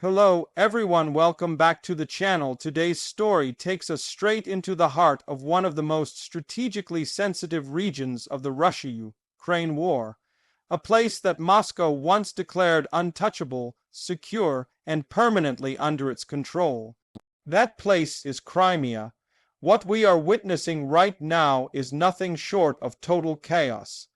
Hello everyone, welcome back to the channel. Today's story takes us straight into the heart of one of the most strategically sensitive regions of the Russia-Ukraine war, a place that Moscow once declared untouchable, secure, and permanently under its control. That place is Crimea. What we are witnessing right now is nothing short of total chaos.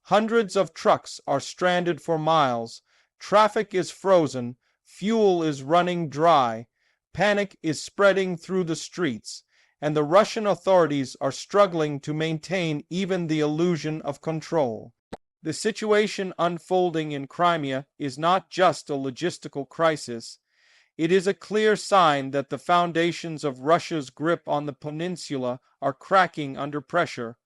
Hundreds of trucks are stranded for miles, traffic is frozen, fuel is running dry, panic is spreading through the streets, and the Russian authorities are struggling to maintain even the illusion of control. The situation unfolding in Crimea is not just a logistical crisis. It is a clear sign that the foundations of Russia's grip on the peninsula are cracking under pressure.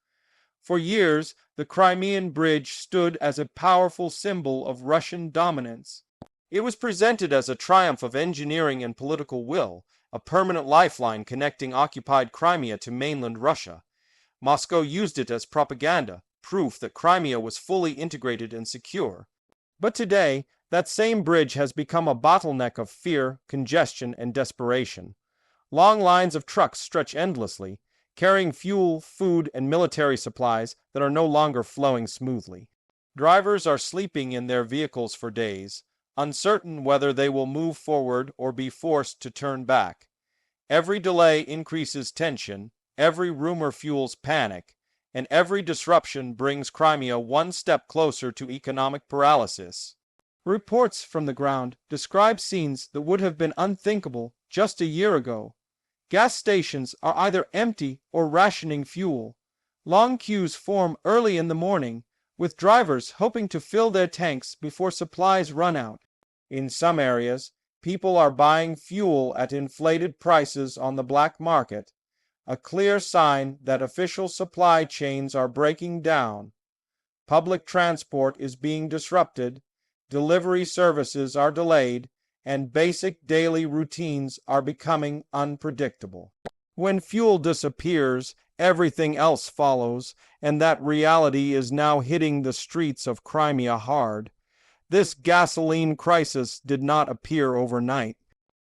For years, the Crimean Bridge stood as a powerful symbol of Russian dominance. It was presented as a triumph of engineering and political will, a permanent lifeline connecting occupied Crimea to mainland Russia. Moscow used it as propaganda, proof that Crimea was fully integrated and secure. But today, that same bridge has become a bottleneck of fear, congestion, and desperation. Long lines of trucks stretch endlessly, carrying fuel, food, and military supplies that are no longer flowing smoothly. Drivers are sleeping in their vehicles for days, uncertain whether they will move forward or be forced to turn back. Every delay increases tension, every rumor fuels panic, and every disruption brings Crimea one step closer to economic paralysis. Reports from the ground describe scenes that would have been unthinkable just a year ago. Gas stations are either empty or rationing fuel. Long queues form early in the morning, with drivers hoping to fill their tanks before supplies run out. In some areas, people are buying fuel at inflated prices on the black market, a clear sign that official supply chains are breaking down. Public transport is being disrupted, delivery services are delayed, and basic daily routines are becoming unpredictable. When fuel disappears, everything else follows, and that reality is now hitting the streets of Crimea hard. This gasoline crisis did not appear overnight.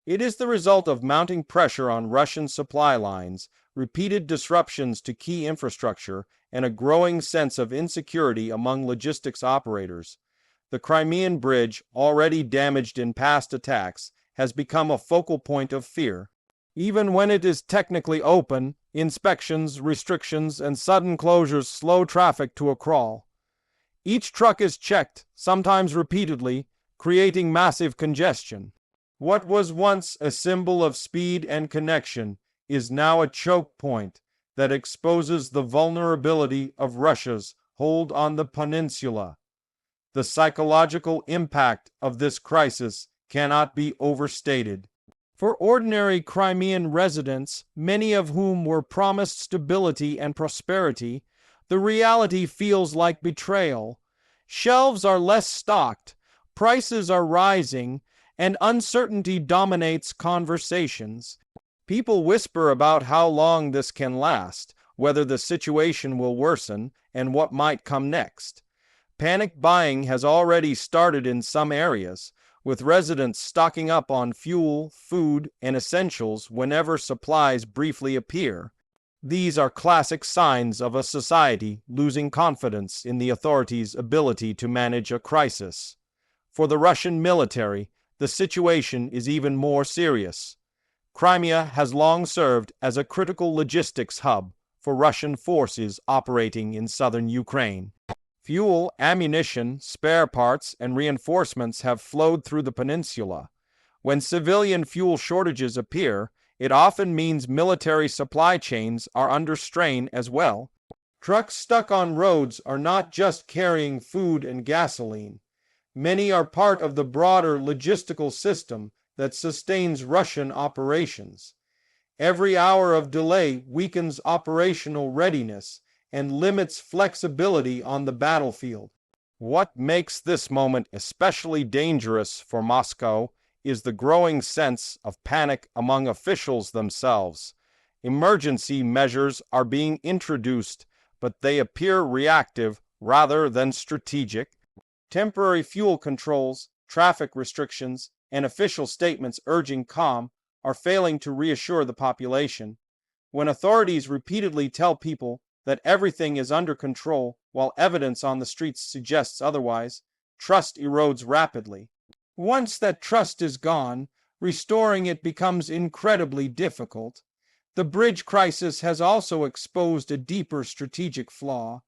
It is the result of mounting pressure on Russian supply lines, repeated disruptions to key infrastructure, and a growing sense of insecurity among logistics operators. The Crimean Bridge, already damaged in past attacks, has become a focal point of fear. Even when it is technically open, inspections, restrictions, and sudden closures slow traffic to a crawl. Each truck is checked, sometimes repeatedly, creating massive congestion. What was once a symbol of speed and connection is now a choke point that exposes the vulnerability of Russia's hold on the peninsula. The psychological impact of this crisis cannot be overstated. For ordinary Crimean residents, many of whom were promised stability and prosperity, the reality feels like betrayal. Shelves are less stocked, prices are rising, and uncertainty dominates conversations. People whisper about how long this can last, whether the situation will worsen, and what might come next. Panic buying has already started in some areas, with residents stocking up on fuel, food, and essentials whenever supplies briefly appear. These are classic signs of a society losing confidence in the authorities' ability to manage a crisis. For the Russian military, the situation is even more serious. Crimea has long served as a critical logistics hub for Russian forces operating in southern Ukraine. Fuel, ammunition, spare parts, and reinforcements have flowed through the peninsula. When civilian fuel shortages appear, it often means military supply chains are under strain as well. Trucks stuck on roads are not just carrying food and gasoline. Many are part of the broader logistical system that sustains Russian operations. Every hour of delay weakens operational readiness and limits flexibility on the battlefield. What makes this moment especially dangerous for Moscow is the growing sense of panic among officials themselves. Emergency measures are being introduced, but they appear reactive rather than strategic. Temporary fuel controls, traffic restrictions, and official statements urging calm are failing to reassure the population. When authorities repeatedly tell people that everything is under control while evidence on the streets suggests otherwise, trust erodes rapidly. Once that trust is gone, restoring it becomes incredibly difficult. The bridge crisis has also exposed a deeper strategic flaw.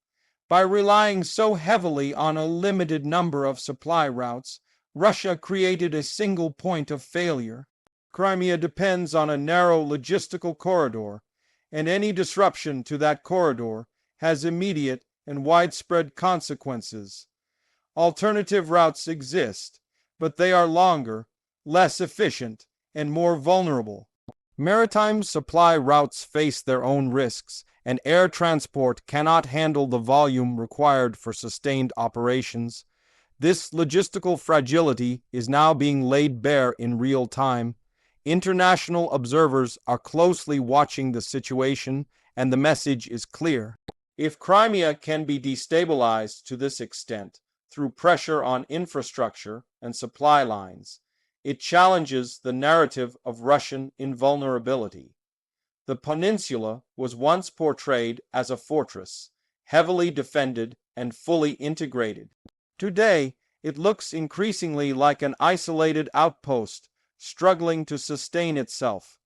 By relying so heavily on a limited number of supply routes, Russia created a single point of failure. Crimea depends on a narrow logistical corridor, and any disruption to that corridor has immediate and widespread consequences. Alternative routes exist, but they are longer, less efficient, and more vulnerable. Maritime supply routes face their own risks, and air transport cannot handle the volume required for sustained operations. This logistical fragility is now being laid bare in real time. International observers are closely watching the situation, and the message is clear. If Crimea can be destabilized to this extent through pressure on infrastructure and supply lines, it challenges the narrative of Russian invulnerability. The peninsula was once portrayed as a fortress, heavily defended and fully integrated. Today, it looks increasingly like an isolated outpost, struggling to sustain itself.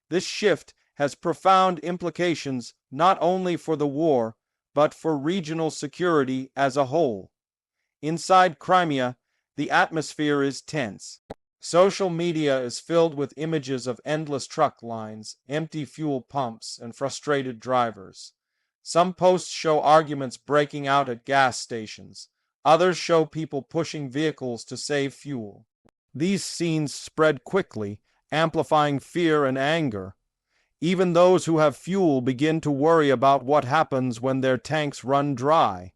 This shift has profound implications not only for the war, but for regional security as a whole. Inside Crimea, the atmosphere is tense. Social media is filled with images of endless truck lines, empty fuel pumps, and frustrated drivers. Some posts show arguments breaking out at gas stations. Others show people pushing vehicles to save fuel. These scenes spread quickly, amplifying fear and anger. Even those who have fuel begin to worry about what happens when their tanks run dry.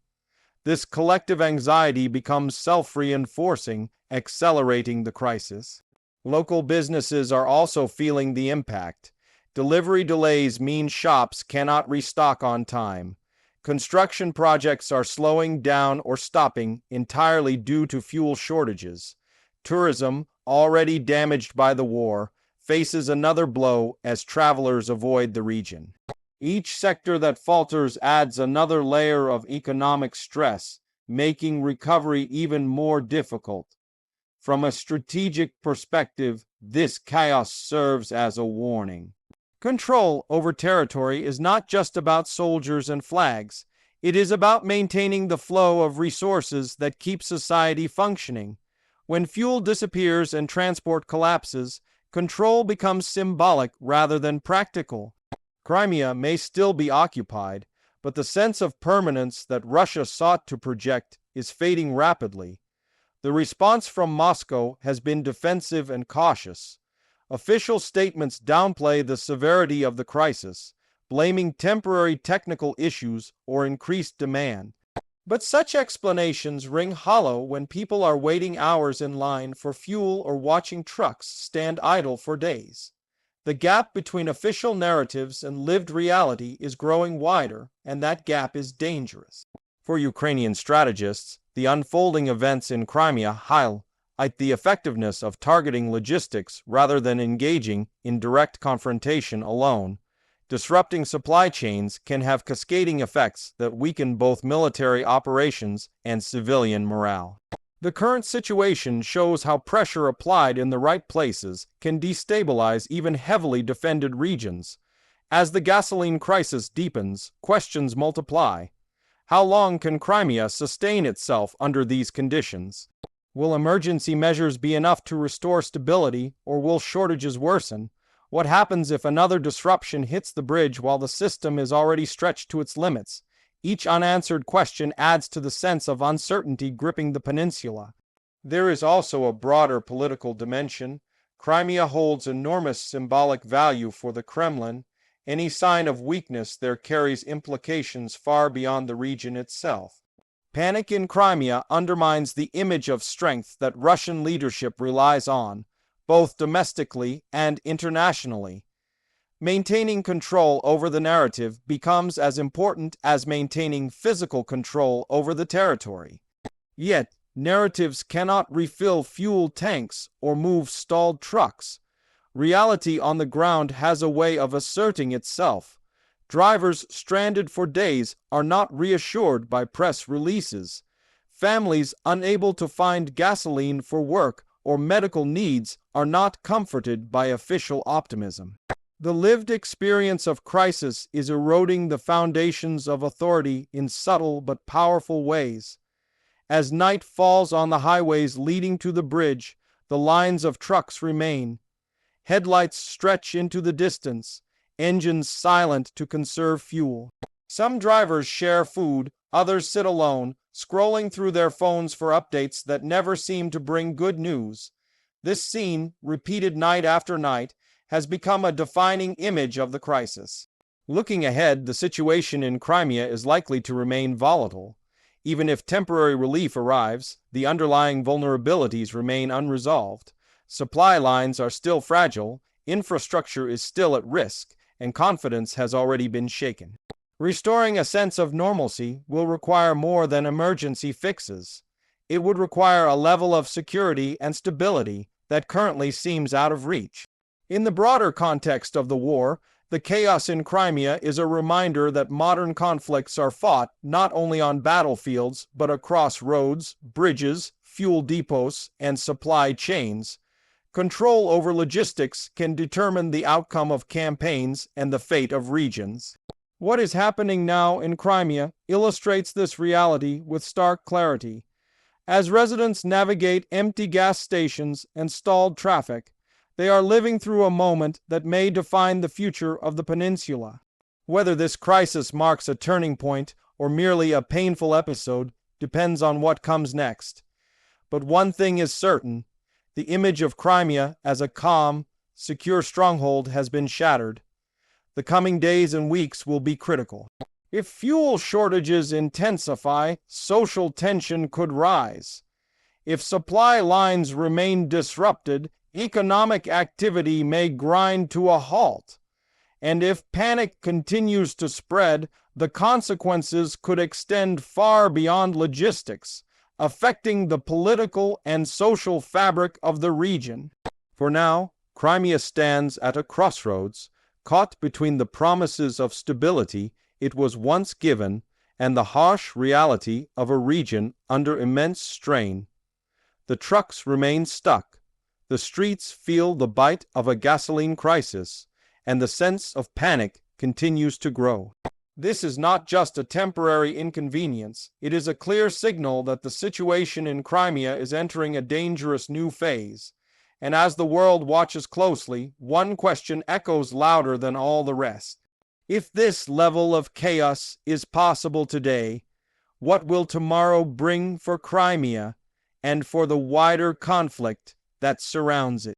This collective anxiety becomes self-reinforcing, accelerating the crisis. Local businesses are also feeling the impact. Delivery delays mean shops cannot restock on time. Construction projects are slowing down or stopping entirely due to fuel shortages. Tourism, already damaged by the war, faces another blow as travelers avoid the region. Each sector that falters adds another layer of economic stress, making recovery even more difficult. From a strategic perspective, this chaos serves as a warning. Control over territory is not just about soldiers and flags. It is about maintaining the flow of resources that keep society functioning. When fuel disappears and transport collapses, control becomes symbolic rather than practical. Crimea may still be occupied, but the sense of permanence that Russia sought to project is fading rapidly. The response from Moscow has been defensive and cautious. Official statements downplay the severity of the crisis, blaming temporary technical issues or increased demand. But such explanations ring hollow when people are waiting hours in line for fuel or watching trucks stand idle for days. The gap between official narratives and lived reality is growing wider, and that gap is dangerous. For Ukrainian strategists, the unfolding events in Crimea highlight the effectiveness of targeting logistics rather than engaging in direct confrontation alone. Disrupting supply chains can have cascading effects that weaken both military operations and civilian morale. The current situation shows how pressure applied in the right places can destabilize even heavily defended regions. As the gasoline crisis deepens, questions multiply. How long can Crimea sustain itself under these conditions? Will emergency measures be enough to restore stability, or will shortages worsen? What happens if another disruption hits the bridge while the system is already stretched to its limits? Each unanswered question adds to the sense of uncertainty gripping the peninsula. There is also a broader political dimension. Crimea holds enormous symbolic value for the Kremlin. Any sign of weakness there carries implications far beyond the region itself. Panic in Crimea undermines the image of strength that Russian leadership relies on, both domestically and internationally. Maintaining control over the narrative becomes as important as maintaining physical control over the territory. Yet, Narratives cannot refill fuel tanks or move stalled trucks. Reality on the ground has a way of asserting itself. Drivers stranded for days are not reassured by press releases. Families unable to find gasoline for work or medical needs are not comforted by official optimism. The lived experience of crisis is eroding the foundations of authority in subtle but powerful ways. As night falls on the highways leading to the bridge, the lines of trucks remain. Headlights stretch into the distance, engines silent to conserve fuel. Some drivers share food, others sit alone, scrolling through their phones for updates that never seem to bring good news. This scene, repeated night after night, has become a defining image of the crisis. Looking ahead, the situation in Crimea is likely to remain volatile. Even if temporary relief arrives, the underlying vulnerabilities remain unresolved. Supply lines are still fragile, infrastructure is still at risk, and confidence has already been shaken. Restoring a sense of normalcy will require more than emergency fixes. It would require a level of security and stability that currently seems out of reach. In the broader context of the war, the chaos in Crimea is a reminder that modern conflicts are fought not only on battlefields but across roads, bridges, fuel depots, and supply chains. Control over logistics can determine the outcome of campaigns and the fate of regions. What is happening now in Crimea illustrates this reality with stark clarity. As residents navigate empty gas stations and stalled traffic, they are living through a moment that may define the future of the peninsula. Whether this crisis marks a turning point or merely a painful episode depends on what comes next. But one thing is certain: the image of Crimea as a calm, secure stronghold has been shattered. The coming days and weeks will be critical. If fuel shortages intensify, social tension could rise. If supply lines remain disrupted, economic activity may grind to a halt. And if panic continues to spread, the consequences could extend far beyond logistics, affecting the political and social fabric of the region. For now, Crimea stands at a crossroads, caught between the promises of stability it was once given and the harsh reality of a region under immense strain. The trucks remain stuck, the streets feel the bite of a gasoline crisis, and the sense of panic continues to grow. This is not just a temporary inconvenience, it is a clear signal that the situation in Crimea is entering a dangerous new phase. And as the world watches closely, one question echoes louder than all the rest. If this level of chaos is possible today, what will tomorrow bring for Crimea and for the wider conflict that surrounds it?